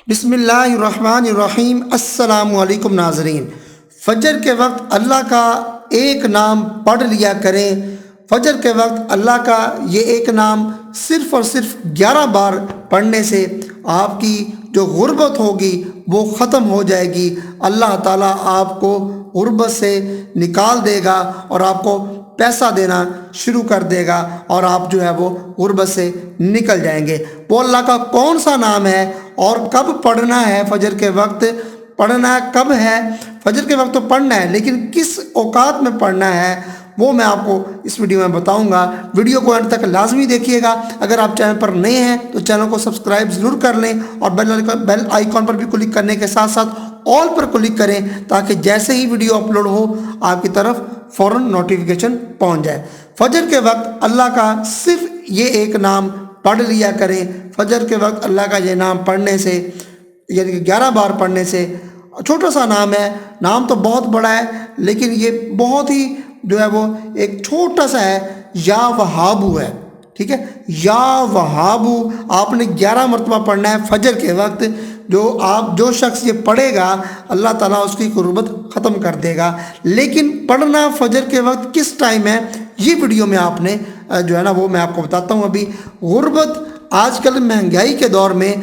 بسم اللہ الرحمن الرحیم۔ السلام علیکم ناظرین، فجر کے وقت اللہ کا ایک نام پڑھ لیا کریں۔ فجر کے وقت اللہ کا یہ ایک نام صرف اور صرف 11 بار پڑھنے سے آپ کی جو غربت ہوگی وہ ختم ہو جائے گی۔ اللہ تعالیٰ آپ کو غربت سے نکال دے گا اور آپ کو پیسہ دینا شروع کر دے گا اور آپ جو ہے وہ غربت سے نکل جائیں گے۔ وہ اللہ کا کون سا نام ہے اور کب پڑھنا ہے؟ فجر کے وقت پڑھنا کب ہے؟ فجر کے وقت تو پڑھنا ہے، لیکن کس اوقات میں پڑھنا ہے وہ میں آپ کو اس ویڈیو میں بتاؤں گا۔ ویڈیو کو اینڈ تک لازمی دیکھیے گا۔ اگر آپ چینل پر نئے ہیں تو چینل کو سبسکرائب ضرور کر لیں اور بیل آئیکن پر بھی کلک کرنے کے ساتھ ساتھ آل پر کلک کریں تاکہ جیسے ہی ویڈیو اپلوڈ ہو آپ کی طرف فوراً نوٹیفیکیشن پہنچ جائے۔ فجر کے وقت اللہ کا صرف یہ ایک نام پڑھ لیا کریں۔ فجر کے وقت اللہ کا یہ نام پڑھنے سے، یعنی کہ 11 بار پڑھنے سے، چھوٹا سا نام ہے، نام تو بہت بڑا ہے لیکن یہ بہت ہی جو ہے وہ ایک چھوٹا سا ہے، یا وہابو ہے، ٹھیک ہے۔ یا وہابو آپ نے 11 مرتبہ پڑھنا ہے فجر کے وقت۔ جو شخص یہ پڑھے گا اللہ تعالیٰ اس کی غربت ختم کر دے گا۔ لیکن پڑھنا فجر کے وقت کس ٹائم ہے یہ ویڈیو میں آپ نے جو ہے نا وہ میں آپ کو بتاتا ہوں۔ ابھی غربت آج کل مہنگائی کے دور میں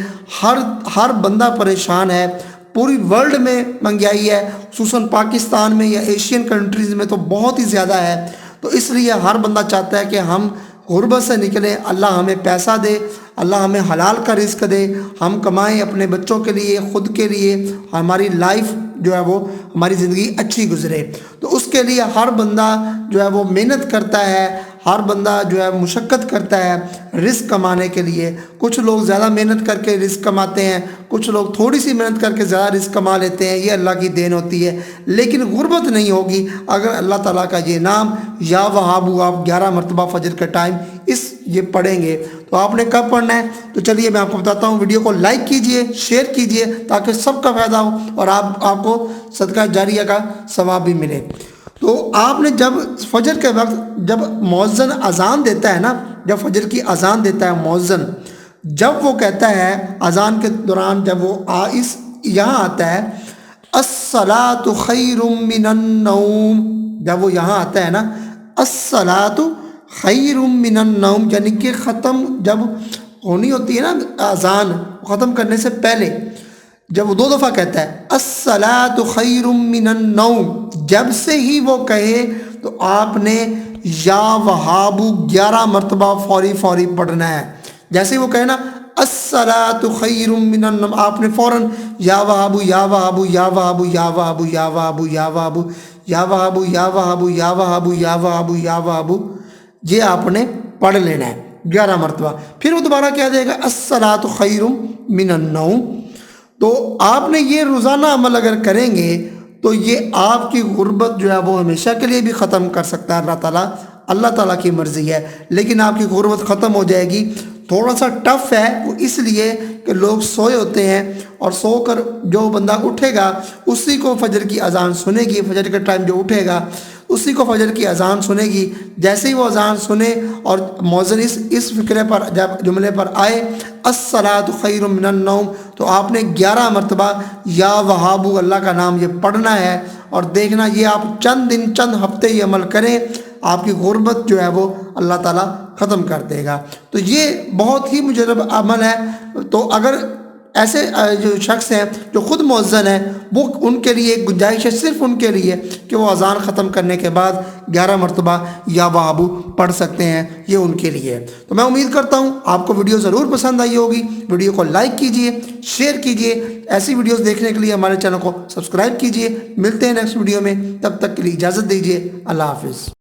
ہر بندہ پریشان ہے۔ پوری ورلڈ میں مہنگائی ہے، خصوصاً پاکستان میں یا ایشین کنٹریز میں تو بہت ہی زیادہ ہے۔ تو اس لیے ہر بندہ چاہتا ہے کہ ہم غربت سے نکلیں، اللہ ہمیں پیسہ دے، اللہ ہمیں حلال کا رزق دے، ہم کمائیں اپنے بچوں کے لیے، خود کے لیے، ہماری لائف جو ہے وہ ہماری زندگی اچھی گزرے۔ تو اس کے لیے ہر بندہ جو ہے وہ محنت کرتا ہے، ہر بندہ جو ہے مشقت کرتا ہے رزق کمانے کے لیے۔ کچھ لوگ زیادہ محنت کر کے رزق کماتے ہیں، کچھ لوگ تھوڑی سی محنت کر کے زیادہ رزق کما لیتے ہیں، یہ اللہ کی دین ہوتی ہے۔ لیکن غربت نہیں ہوگی اگر اللہ تعالیٰ کا یہ نام یا وہابو آپ 11 مرتبہ فجر کے ٹائم یہ پڑھیں گے۔ تو آپ نے کب پڑھنا ہے؟ تو چلیے میں آپ کو بتاتا ہوں۔ ویڈیو کو لائک کیجئے، شیئر کیجئے تاکہ سب کا فائدہ ہو اور آپ کو صدقہ جاریہ کا ثواب بھی ملے۔ تو آپ نے جب فجر کے وقت جب مؤذن اذان دیتا ہے نا، جب فجر کی اذان دیتا ہے مؤذن، جب وہ کہتا ہے اذان کے دوران، جب وہ یہاں آتا ہے الصلاۃ خیر من النوم، جب وہ یہاں آتا ہے نا الصلاۃ خیر من النوم، یعنی کہ ختم جب ہونی ہوتی ہے نا اذان، ختم کرنے سے پہلے جب وہ 2 دفعہ کہتا ہے الصلاۃ خیر من النوم، جب سے ہی وہ کہے تو آپ نے یا وہابو 11 مرتبہ فوری پڑھنا ہے۔ جیسے ہی وہ کہے نا الصلاۃ خیر من النوم، آپ نے فوراً یا وہابو یا وہابو یا وہابو یا وہابو یا وہابو یا وہابو یا وہابو یا وہابو یا وہابو یا وہابو یا وہابو یہ آپ نے پڑھ لینا ہے 11 مرتبہ۔ پھر وہ دوبارہ کہہ دے گا الصلاۃ خیر من النوم۔ تو آپ نے یہ روزانہ عمل اگر کریں گے تو یہ آپ کی غربت جو ہے وہ ہمیشہ کے لیے بھی ختم کر سکتا ہے اللہ تعالیٰ کی مرضی ہے، لیکن آپ کی غربت ختم ہو جائے گی۔ تھوڑا سا ٹف ہے وہ اس لیے کہ لوگ سوئے ہوتے ہیں اور سو کر جو بندہ اٹھے گا اسی کو فجر کی اذان سنے گی، فجر کے ٹائم جو اٹھے گا اسی کو فجر کی اذان سنے گی۔ جیسے ہی وہ اذان سنے اور مؤذن اس فکرے پر جب جملے پر آئے الصلاۃ خیر من النوم، تو آپ نے 11 مرتبہ یا وہابو اللہ کا نام یہ پڑھنا ہے اور دیکھنا یہ آپ چند ہفتے یہ عمل کریں، آپ کی غربت جو ہے وہ اللہ تعالیٰ ختم کر دے گا۔ تو یہ بہت ہی مجرب عمل ہے۔ تو اگر ایسے جو شخص ہیں جو خود مؤذن ہیں، وہ ان کے لیے ایک گنجائش ہے صرف ان کے لیے کہ وہ اذان ختم کرنے کے بعد 11 مرتبہ یا وہابو پڑھ سکتے ہیں، یہ ان کے لیے ہے۔ تو میں امید کرتا ہوں آپ کو ویڈیو ضرور پسند آئی ہوگی۔ ویڈیو کو لائک کیجئے، شیئر کیجئے، ایسی ویڈیوز دیکھنے کے لیے ہمارے چینل کو سبسکرائب کیجئے۔ ملتے ہیں نیکسٹ ویڈیو میں، تب تک کے لیے اجازت دیجئے، اللہ حافظ۔